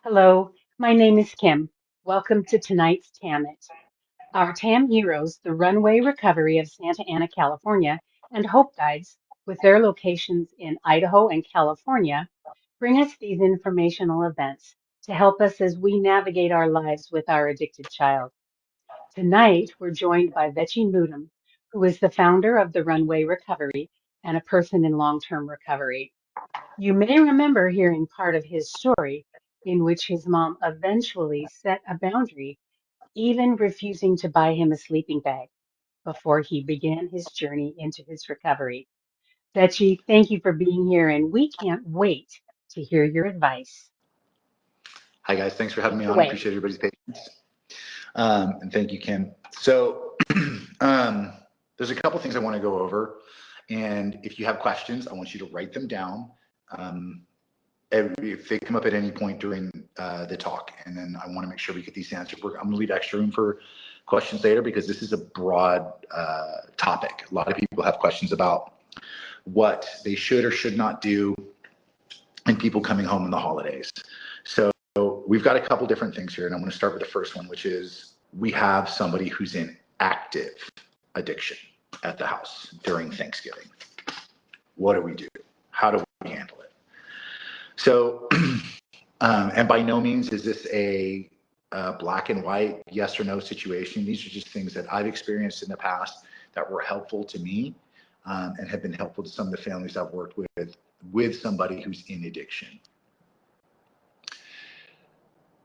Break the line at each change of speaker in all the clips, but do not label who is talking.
Hello, my name is Kim. Welcome to tonight's T.A.M. It. Our T.A.M heroes, the Runway Recovery of Santa Ana, California, and Hope Guides, with their locations in Idaho and California, bring us these informational events to help us as we navigate our lives with our addicted child. Tonight, we're joined by Vechi Mutum, who is the founder of the Runway Recovery and a person in long-term recovery. You may remember hearing part of his story in which his mom eventually set a boundary, even refusing to buy him a sleeping bag before he began his journey into his recovery. Vechi, thank you for being here, and we can't wait to hear your advice.
Hi guys, thanks for having
Take
me
it
on. I
away.
appreciate everybody's patience. And thank you, Kim. So there's a couple things I want to go over. And if you have questions, I want you to write them down. If they come up at any point during the talk, and then I want to make sure we get these answered. I'm going to leave extra room for questions later because this is a broad topic. A lot of people have questions about what they should or should not do and people coming home in the holidays. So we've got a couple different things here, and I'm going to start with the first one, which is we have somebody who's in active addiction at the house during Thanksgiving. What do we do? How do we handle it? So, and by no means is this a black and white, yes or no situation. These are just things that I've experienced in the past that were helpful to me and have been helpful to some of the families I've worked with somebody who's in addiction.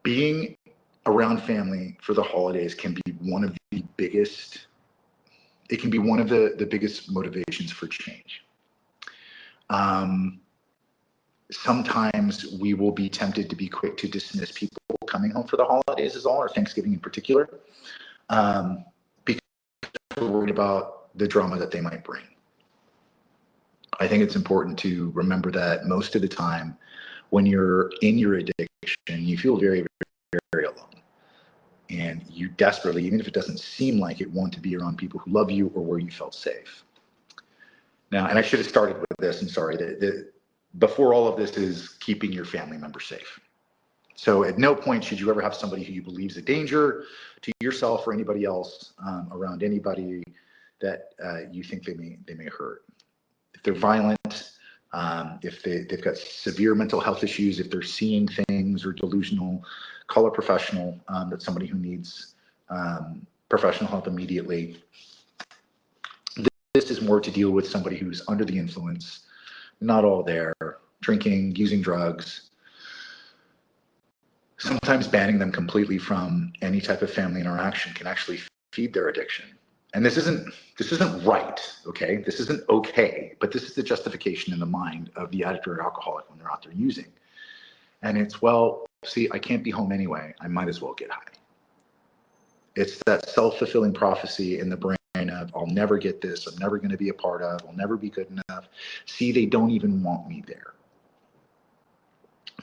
Being around family for the holidays can be one of the biggest, it can be one of the biggest motivations for change. Sometimes we will be tempted to be quick to dismiss people coming home for the holidays as all, or Thanksgiving in particular, because we're worried about the drama that they might bring. I think it's important to remember that most of the time when you're in your addiction, you feel very, very alone. And you desperately, even if it doesn't seem like it, want to be around people who love you or where you felt safe. Now, and I should have started with this, I'm sorry, before all of this is keeping your family members safe. So at no point should you ever have somebody who you believe is a danger to yourself or anybody else around anybody that you think they may hurt. If they're violent, if they've got severe mental health issues, if they're seeing things or delusional, call a professional. That's somebody who needs professional help immediately. This is more to deal with somebody who's under the influence, not all there, drinking, using drugs, sometimes banning them completely from any type of family interaction can actually feed their addiction. And this isn't right, okay? This isn't okay, but this is the justification in the mind of the addict or alcoholic when they're out there using. And it's, well, see, I can't be home anyway. I might as well get high. It's that self-fulfilling prophecy in the brain of, I'll never get this, I'm never going to be a part of, I'll never be good enough. See, they don't even want me there.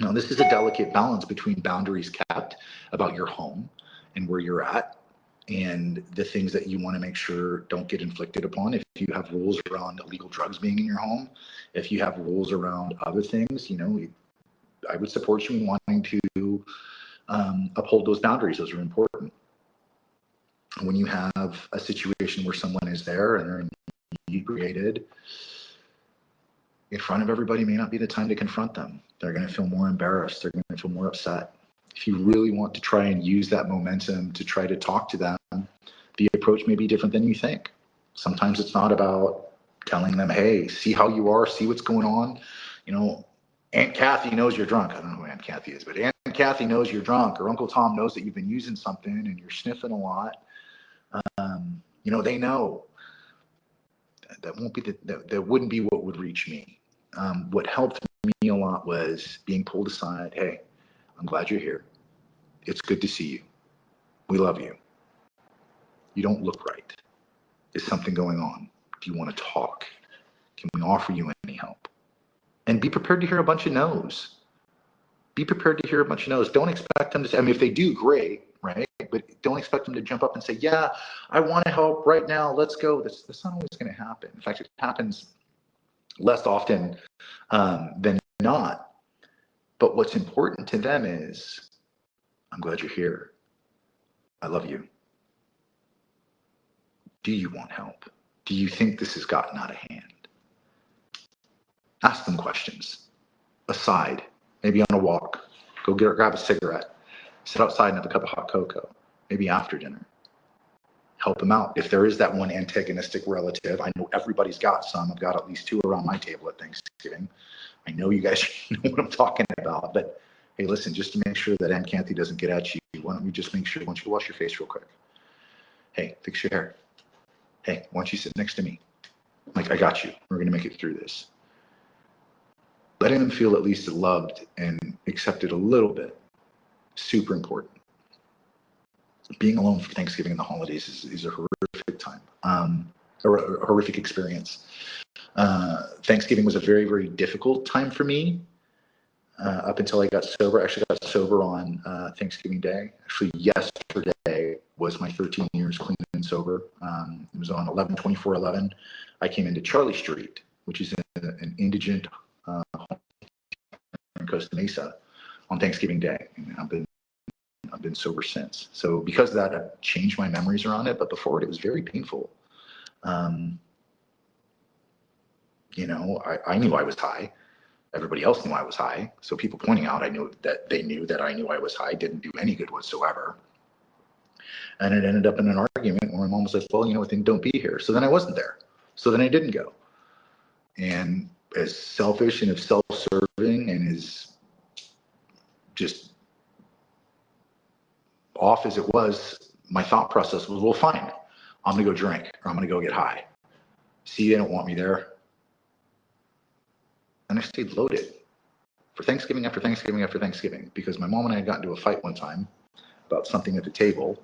Now, this is a delicate balance between boundaries kept about your home and where you're at, and the things that you want to make sure don't get inflicted upon. If you have rules around illegal drugs being in your home, if you have rules around other things, I would support you in wanting to uphold those boundaries. Those are important. When you have a situation where someone is there and they're inebriated, in front of everybody may not be the time to confront them. They're going to feel more embarrassed. They're going to feel more upset. If you really want to try and use that momentum to try to talk to them, the approach may be different than you think. Sometimes it's not about telling them, hey, see how you are, see what's going on. Aunt Kathy knows you're drunk. I don't know who Aunt Kathy is, but Aunt Kathy knows you're drunk, or Uncle Tom knows that you've been using something and you're sniffing a lot. They know. That wouldn't be what would reach me. What helped me a lot was being pulled aside. Hey, I'm glad you're here. It's good to see you. We love you. You don't look right. Is something going on? Do you want to talk? Can we offer you any help? And be prepared to hear a bunch of no's. Be prepared to hear a bunch of no's. Don't expect them to say, if they do, great, right? But don't expect them to jump up and say, yeah, I want to help right now. Let's go. That's not always going to happen. In fact, it happens less often than not. But what's important to them is I'm glad you're here. I love you. Do you want help? Do you think this has gotten out of hand? Ask them questions. Aside, maybe on a walk. Go grab a cigarette. Sit outside and have a cup of hot cocoa. Maybe after dinner. Help them out. If there is that one antagonistic relative, I know everybody's got some. I've got at least 2 around my table at Thanksgiving. I know you guys know what I'm talking about, but hey, listen, just to make sure that Aunt Kathy doesn't get at you, why don't you just make sure, why don't you wash your face real quick? Hey, fix your hair. Hey, why don't you sit next to me? Like, I got you. We're going to make it through this. Letting them feel at least loved and accepted a little bit, super important. Being alone for Thanksgiving and the holidays is a horrific time, or a horrific experience. Thanksgiving was a very, very difficult time for me up until I got sober. I actually got sober on Thanksgiving Day. Actually, yesterday was my 13 years clean and sober. It was on 11/24/11. I came into Charlie Street, which is an indigent in Costa Mesa, on Thanksgiving Day. And I've been sober since. So because of that, I've changed my memories around it. But before it was very painful. You know, I knew I was high. Everybody else knew I was high. So people pointing out, I knew that they knew that I knew I was high didn't do any good whatsoever. And it ended up in an argument where my mom was like, well, you know what, then don't be here. So then I wasn't there. So then I didn't go. And as selfish and as self-serving and as just off as it was, my thought process was, well, fine, I'm going to go drink or I'm going to go get high. See, they don't want me there. And I stayed loaded for Thanksgiving after Thanksgiving after Thanksgiving because my mom and I had gotten into a fight one time about something at the table,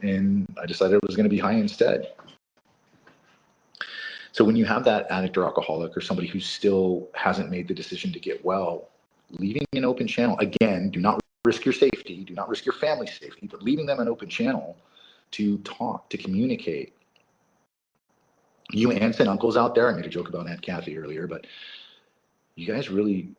and I decided I was going to be high instead. So when you have that addict or alcoholic or somebody who still hasn't made the decision to get well, leaving an open channel, again, do not risk your safety, do not risk your family's safety, but leaving them an open channel to talk, to communicate. You aunts and uncles out there, I made a joke about Aunt Kathy earlier, but you guys really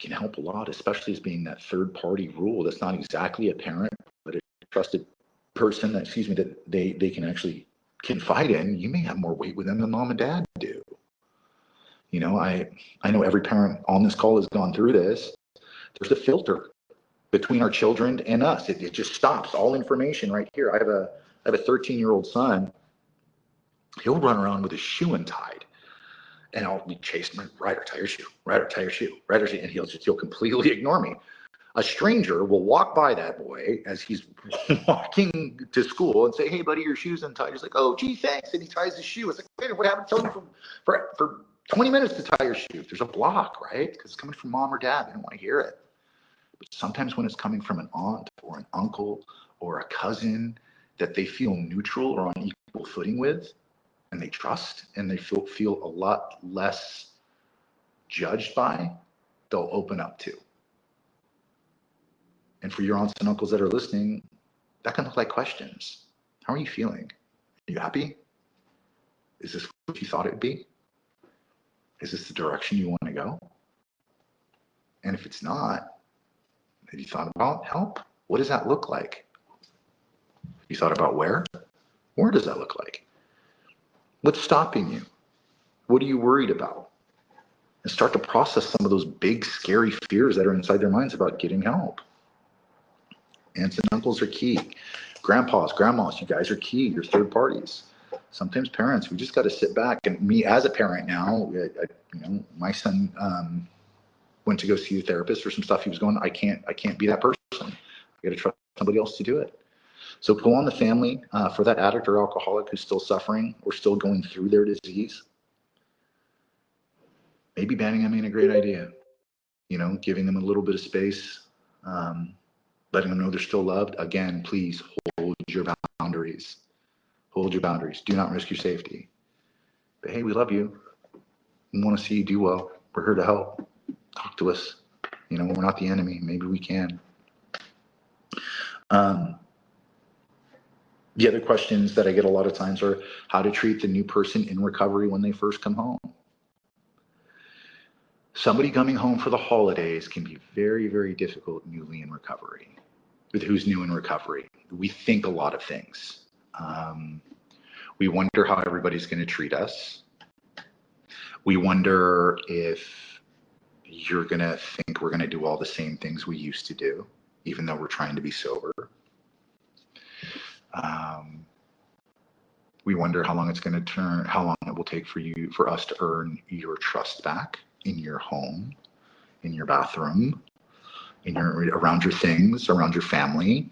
can help a lot, especially as being that third party rule that's not exactly a parent, but a trusted person that, that they can actually confide in. You may have more weight with them than mom and dad do. You know, I know every parent on this call has gone through this. There's a filter between our children and us. It just stops all information right here. I have a 13-year-old son. He'll run around with his shoe untied. And I'll be chasing him, Ryder, tie your shoe, Ryder, tie your shoe, Ryder, and he'll completely ignore me. A stranger will walk by that boy as he's walking to school and say, hey, buddy, your shoe's untied. He's like, oh, gee, thanks. And he ties his shoe. It's like, wait, what happened? Tell me for 20 minutes to tie your shoe. There's a block, right? Because it's coming from mom or dad. They don't want to hear it. But sometimes when it's coming from an aunt or an uncle or a cousin that they feel neutral or on equal footing with, and they trust and they feel a lot less judged by, they'll open up to. And for your aunts and uncles that are listening, that can look like questions. How are you feeling? Are you happy? Is this what you thought it would be? Is this the direction you want to go? And if it's not, have you thought about help? What does that look like? You thought about where? Where does that look like? What's stopping you? What are you worried about? And start to process some of those big, scary fears that are inside their minds about getting help. Aunts and uncles are key. Grandpas, grandmas, you guys are key. You're third parties. Sometimes parents, we just got to sit back. And me as a parent now, my son went to go see a therapist for some stuff he was going. I can't be that person. I got to trust somebody else to do it. So pull on the family for that addict or alcoholic who's still suffering or still going through their disease. Maybe banning them ain't a great idea. You know, giving them a little bit of space. Letting them know they're still loved. Again, please hold your boundaries. Hold your boundaries. Do not risk your safety. But hey, we love you. We want to see you do well. We're here to help. Talk to us. You know, we're not the enemy. Maybe we can. The other questions that I get a lot of times are how to treat the new person in recovery when they first come home. Somebody coming home for the holidays can be very, very difficult newly in recovery. with who's new in recovery. We think a lot of things. We wonder how everybody's going to treat us. We wonder if you're going to think we're going to do all the same things we used to do, even though we're trying to be sober. We wonder how long it will take for us to earn your trust back in your home, in your bathroom, around your things, around your family.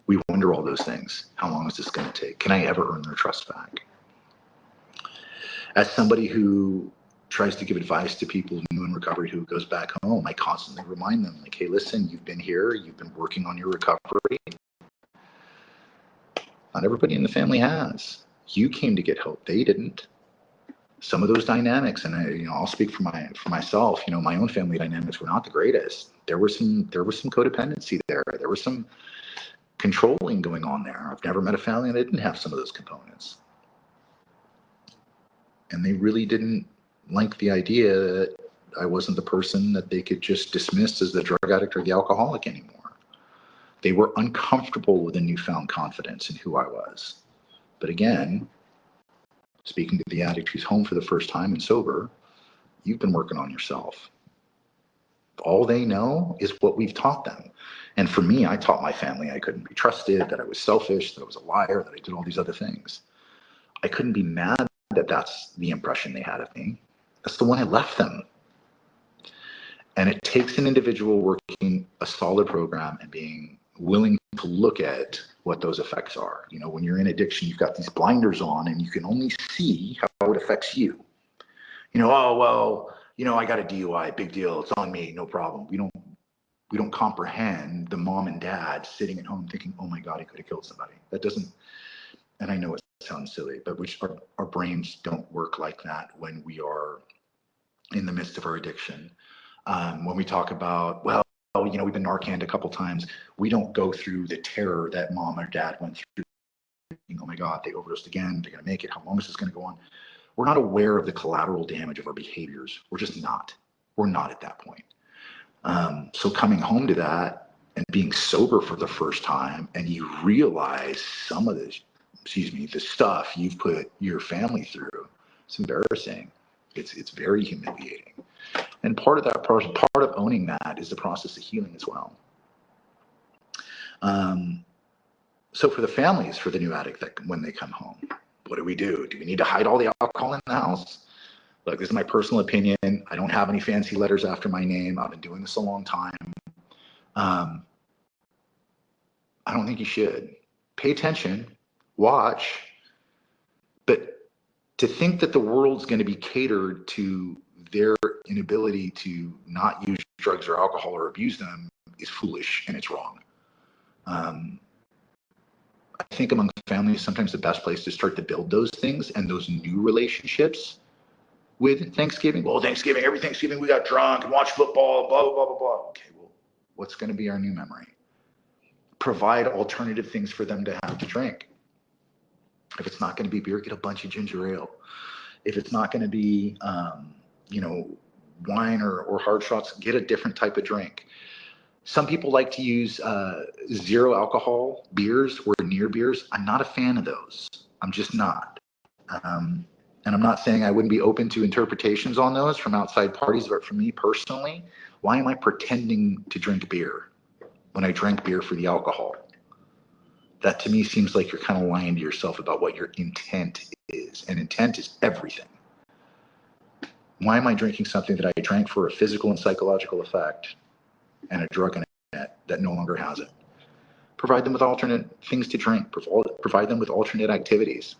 We wonder all those things. How long is this going to take? Can I ever earn their trust back? As somebody who tries to give advice to people new in recovery who goes back home, I constantly remind them, like, hey, listen, you've been here, you've been working on your recovery. Not everybody in the family has. You came to get help. They didn't. Some of those dynamics, and I'll speak for myself. My own family dynamics were not the greatest. There was some codependency there. There was some controlling going on there. I've never met a family that didn't have some of those components, and they really didn't like the idea that I wasn't the person that they could just dismiss as the drug addict or the alcoholic anymore. They were uncomfortable with a newfound confidence in who I was. But again, speaking to the addict who's home for the first time and sober, you've been working on yourself. All they know is what we've taught them. And for me, I taught my family I couldn't be trusted, that I was selfish, that I was a liar, that I did all these other things. I couldn't be mad that that's the impression they had of me. That's the one I left them. And it takes an individual working a solid program and being willing to look at what those effects are. When you're in addiction, you've got these blinders on and you can only see how it affects you. Oh, well, I got a DUI, big deal. It's on me, no problem. We don't comprehend the mom and dad sitting at home thinking, oh my God, he could have killed somebody. That doesn't, and I know it sounds silly, but our brains don't work like that when we are in the midst of our addiction. When we talk about, well, we've been Narcaned a couple times, we don't go through the terror that mom or dad went through. Oh my God, they overdosed again. They're going to make it. How long is this going to go on? We're not aware of the collateral damage of our behaviors. We're just not. We're not at that point. So coming home to that and being sober for the first time, and you realize some of the stuff you've put your family through, it's embarrassing. It's very humiliating. And part of owning that is the process of healing as well. So for the families, for the new addict, that when they come home, what do we do? Do we need to hide all the alcohol in the house? Look, this is my personal opinion. I don't have any fancy letters after my name. I've been doing this a long time. I don't think you should. Pay attention, watch, but to think that the world's going to be catered to their inability to not use drugs or alcohol or abuse them is foolish, and it's wrong. I think among families, sometimes the best place to start to build those things and those new relationships with Thanksgiving. Well, every Thanksgiving we got drunk and watched football, blah, blah, blah, blah, blah. Okay, well, what's going to be our new memory? Provide alternative things for them to have to drink. If it's not going to be beer, get a bunch of ginger ale. If it's not going to be, wine or hard shots, get a different type of drink. Some people like to use zero alcohol beers or near beers. I'm not a fan of those. I'm just not. And I'm not saying I wouldn't be open to interpretations on those from outside parties, but for me personally, why am I pretending to drink beer when I drank beer for the alcohol? That to me seems like you're kind of lying to yourself about what your intent is. And intent is everything. Why am I drinking something that I drank for a physical and psychological effect and a drug in it that no longer has it? Provide them with alternate things to drink. Provide them with alternate activities.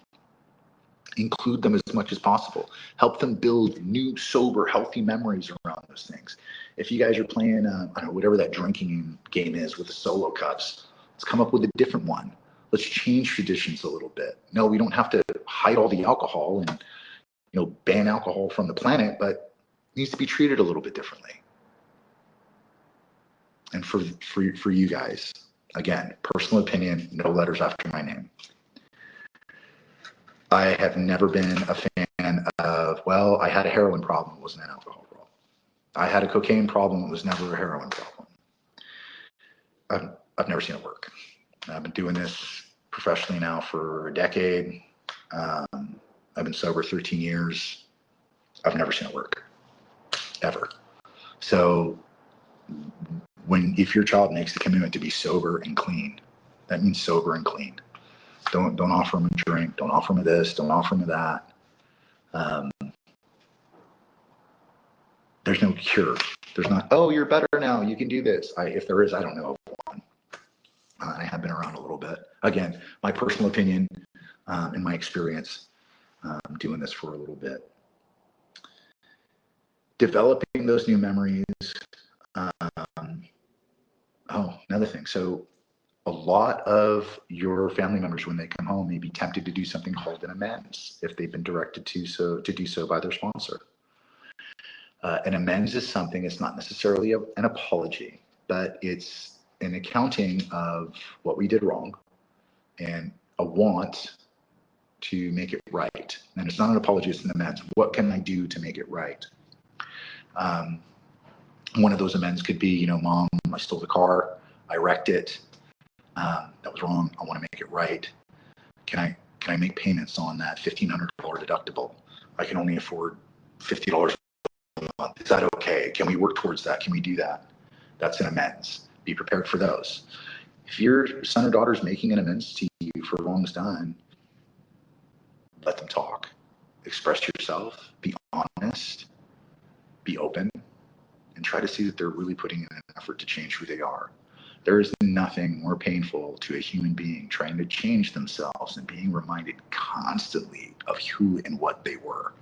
Include them as much as possible. Help them build new, sober, healthy memories around those things. If you guys are playing, whatever that drinking game is with the solo cups, let's come up with a different one. Let's change traditions a little bit. No, we don't have to hide all the alcohol and ban alcohol from the planet, but it needs to be treated a little bit differently. And for you guys, again, personal opinion, no letters after my name. I have never been a fan of, well, I had a heroin problem, it wasn't an alcohol problem. I had a cocaine problem, it was never a heroin problem. I've never seen it work. I've been doing this professionally now for a decade. I've been sober 13 years. I've never seen it work, ever. So if your child makes the commitment to be sober and clean, that means sober and clean. Don't offer them a drink. Don't offer them this. Don't offer them that. There's no cure. There's not, oh, you're better now. You can do this. If there is, I don't know of one. I have been around a little bit. Again, my personal opinion and my experience doing this for a little bit. Developing those new memories. Another thing. So a lot of your family members, when they come home, may be tempted to do something called an amends if they've been directed to do so by their sponsor. An amends is something, it's not necessarily an apology, but it's an accounting of what we did wrong and a want to make it right. And it's not an apology, it's an amends. What can I do to make it right? One of those amends could be, Mom, I stole the car, I wrecked it. That was wrong. I want to make it right. Can I make payments on that $1,500 deductible? I can only afford $50 a month. Is that okay? Can we work towards that? Can we do that? That's an amends. Be prepared for those. If your son or daughter is making an amends to you for wrongs done, let them talk. Express yourself. Be honest. Be open. And try to see that they're really putting in an effort to change who they are. There is nothing more painful to a human being trying to change themselves and being reminded constantly of who and what they were.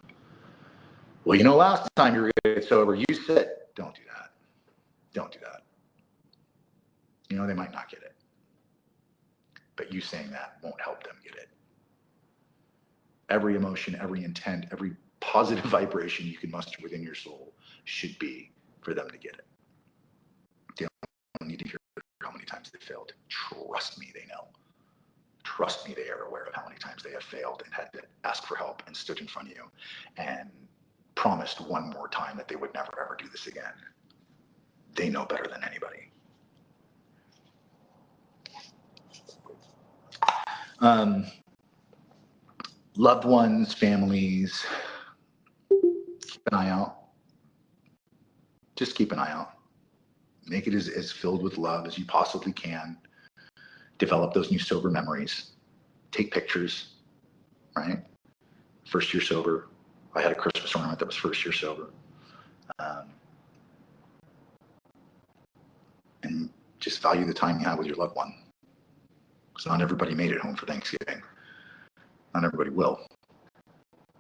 Well, last time you were going to get sober, you said, don't do that. Don't do that. They might not get it. But you saying that won't help them get it. Every emotion, every intent, every positive vibration you can muster within your soul should be for them to get it. They don't need to hear how many times they failed. Trust me, they know. Trust me, they are aware of how many times they have failed and had to ask for help and stood in front of you and promised one more time that they would never ever do this again. They know better than anybody. Loved ones, families, keep an eye out. Just keep an eye out. Make it as filled with love as you possibly can. Develop those new sober memories. Take pictures, right? First year sober. I had a Christmas ornament that was first year sober. And just value the time you have with your loved one. Because not everybody made it home for Thanksgiving. Not everybody will.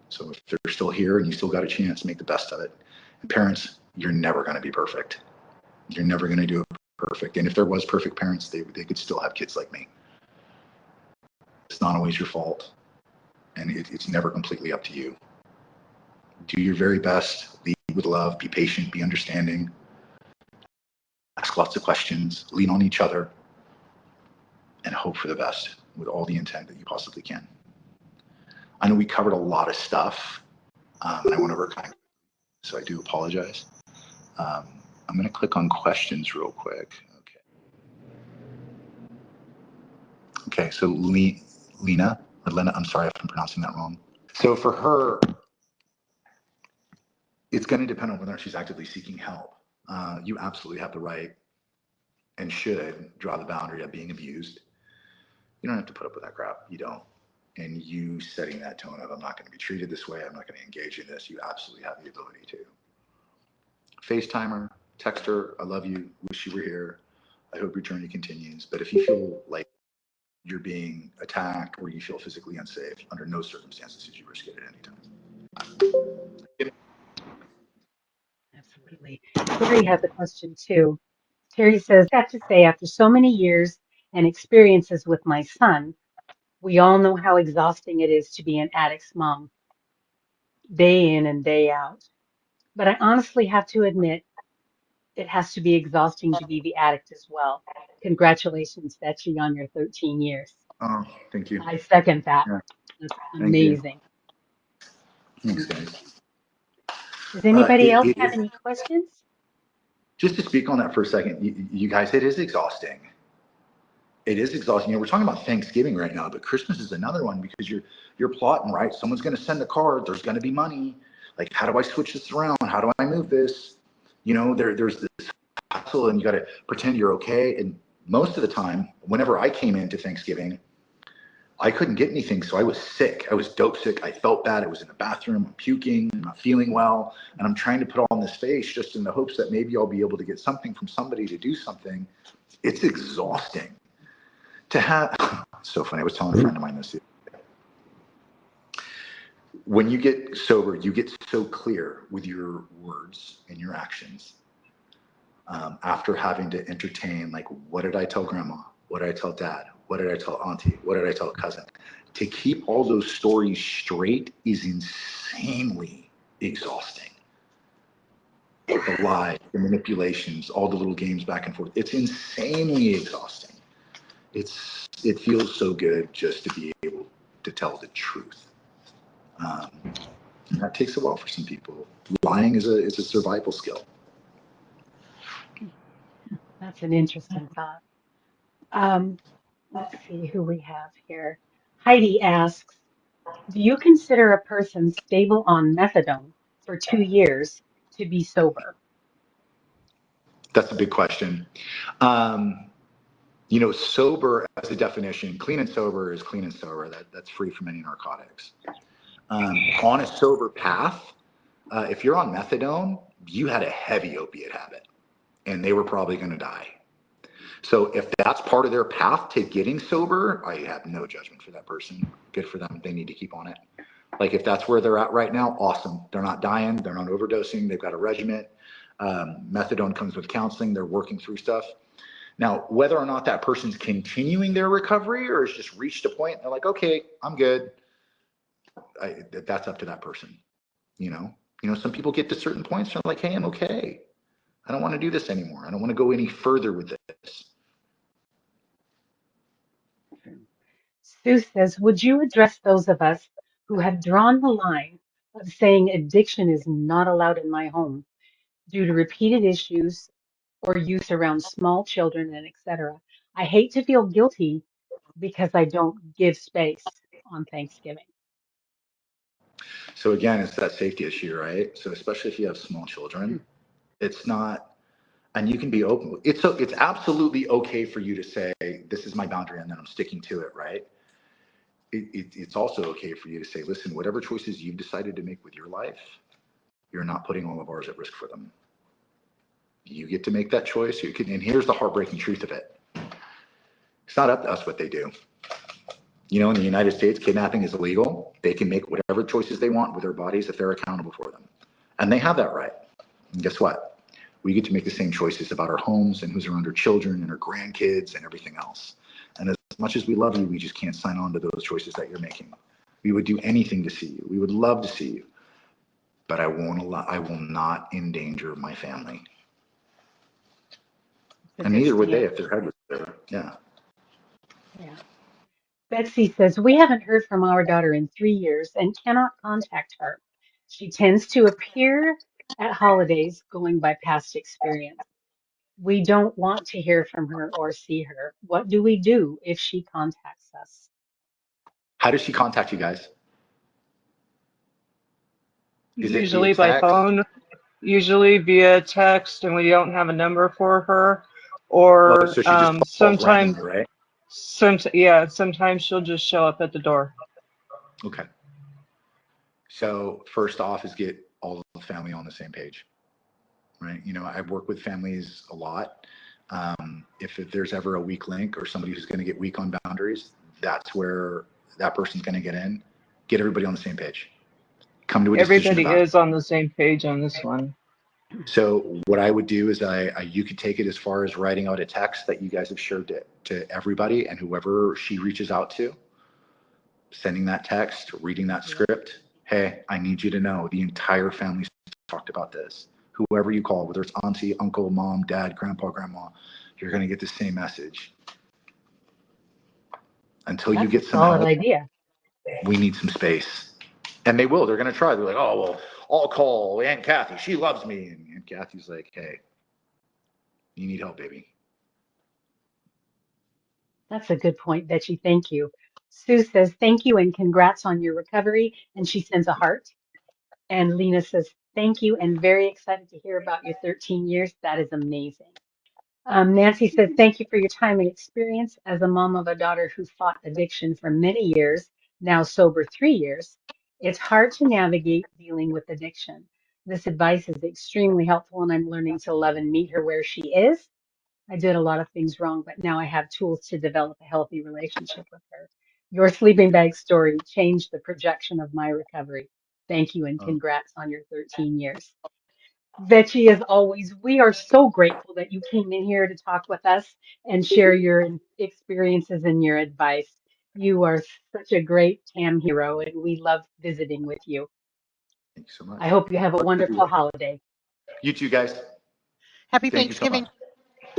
So if they're still here and you still got a chance, make the best of it. And parents, you're never going to be perfect. You're never going to do it perfect. And if there was perfect parents, they could still have kids like me. It's not always your fault. And it's never completely up to you. Do your very best. Lead with love. Be patient. Be understanding. Ask lots of questions. Lean on each other. And hope for the best with all the intent that you possibly can. I know we covered a lot of stuff. And I went over kind of, so I do apologize. I'm going to click on questions real quick. Okay, so Lena, I'm sorry if I'm pronouncing that wrong. So for her, it's going to depend on whether she's actively seeking help. You absolutely have the right and should draw the boundary of being abused. You don't have to put up with that crap. You don't. And you setting that tone of, I'm not going to be treated this way. I'm not going to engage in this. You absolutely have the ability to. FaceTime her, text her, I love you, wish you were here. I hope your journey continues. But if you feel like you're being attacked or you feel physically unsafe, under no circumstances should you risk it at any time.
Absolutely. Terry has a question too. Terry says, I have to say, after so many years and experiences with my son, we all know how exhausting it is to be an addict's mom, day in and day out. But I honestly have to admit, it has to be exhausting to be the addict as well. Congratulations, Vechi, on your 13 years.
Oh, thank you.
I second that.
Yeah,
That's
thank you.
amazing.
Thanks,
Amazing.
guys.
Does anybody else
It
have
is,
any questions?
just to speak on that for a second, you guys, it is exhausting. It is exhausting. You know, we're talking about Thanksgiving right now, but Christmas is another one because you're plotting, right? Someone's going to send a card. There's going to be money. Like, how do I switch this around? How do I move this? You know, there's this hustle, and you got to pretend you're okay. And most of the time, whenever I came into Thanksgiving, I couldn't get anything, so I was sick. I was dope sick. I felt bad. I was in the bathroom. I'm puking. I'm not feeling well, and I'm trying to put on this face just in the hopes that maybe I'll be able to get something from somebody to do something. It's exhausting to have. So funny. I was telling a friend of mine this. When you get sober, you get so clear with your words and your actions. After having to entertain, like, what did I tell grandma? What did I tell dad? What did I tell auntie? What did I tell cousin? To keep all those stories straight is insanely exhausting. The lies, the manipulations, all the little games back and forth. It's insanely exhausting. It feels so good just to be able to tell the truth. And that takes a while for some people. Lying is a survival skill.
That's an interesting thought. Um, let's see who we have here. Heidi asks, do you consider a person stable on methadone for 2 years to be sober?
That's a big question. Um, you know, sober as a definition, clean and sober is clean and sober. That's free from any narcotics. On a sober path, if you're on methadone, you had a heavy opiate habit and they were probably going to die. So if that's part of their path to getting sober, I have no judgment for that person. Good for them. They need to keep on it. Like, if that's where they're at right now, awesome. They're not dying. They're not overdosing. They've got a regimen. Methadone comes with counseling. They're working through stuff. Now, whether or not that person's continuing their recovery or has just reached a point, they're like, okay, I'm good. That's up to that person. You know, some people get to certain points. They're like, hey, I'm okay. I don't want to do this anymore. I don't want to go any further with this.
Sue says, would you address those of us who have drawn the line of saying addiction is not allowed in my home due to repeated issues or use around small children and etc.? I hate to feel guilty because I don't give space on Thanksgiving.
So again, it's that safety issue, right? So especially if you have small children, it's not, and you can be open. It's absolutely okay for you to say, this is my boundary, and then I'm sticking to it, right? It's also okay for you to say, listen, whatever choices you've decided to make with your life, you're not putting all of ours at risk for them. You get to make that choice. You can, and here's the heartbreaking truth of it. It's not up to us what they do. You know, in the United States, kidnapping is illegal. They can make whatever choices they want with their bodies if they're accountable for them. And they have that right. And guess what? We get to make the same choices about our homes and who's around our children and our grandkids and everything else. And as much as we love you, we just can't sign on to those choices that you're making. We would do anything to see you. We would love to see you. But I will not endanger my family.
It's a
And
good
neither would they
stand.
if their head was there. Yeah.
Yeah. Betsy says, we haven't heard from our daughter in 3 years and cannot contact her. She tends to appear at holidays going by past experience. We don't want to hear from her or see her. What do we do if she contacts us?
How does she contact you guys? Is it via
Usually by
text?
phone, usually via text, and we don't have a number for her.
Oh,
Or
so she just calls
sometimes,
randomly, right?
yeah, sometimes she'll just show up at the door.
Okay. So first off is get all of the family on the same page, right? You know, I work with families a lot. If there's ever a weak link or somebody who's going to get weak on boundaries, that's where that person's going to get in. Get everybody on the same page. Come to a decision
Everybody
about it.
is on the same page on this one.
So what I would do is you could take it as far as writing out a text that you guys have shared to everybody, and whoever she reaches out to, sending that text, reading that
Yeah.
script. Hey, I need you to know the entire family talked about this. Whoever you call, whether it's auntie, uncle, mom, dad, grandpa, grandma, you're going to get the same message. Until you
That's a
get some
solid
help,
idea.
we need some space. And they will. They're going to try. They're like, oh, well, I'll call Aunt Kathy. She loves me. And Aunt Kathy's like, hey, you need help, baby.
That's a good point, Vechi. Thank you. Sue says, thank you and congrats on your recovery. And she sends a heart. And Lena says, thank you and very excited to hear about your 13 years. That is amazing. Nancy says, thank you for your time and experience as a mom of a daughter who fought addiction for many years, now sober 3 years. It's hard to navigate dealing with addiction. This advice is extremely helpful, and I'm learning to love and meet her where she is. I did a lot of things wrong, but now I have tools to develop a healthy relationship with her. Your sleeping bag story changed the projection of my recovery. Thank you and
Oh,
congrats on your 13 years. Vechi, as always, we are so grateful that you came in here to talk with us and share your experiences and your advice. You are such a great TAM hero, and we love visiting with you.
thank you so much.
I hope you have a
Love to be
wonderful
here.
holiday.
You too, guys.
Happy
Thank you so much.
Thanksgiving.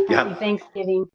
Happy
Yeah.
Thanksgiving.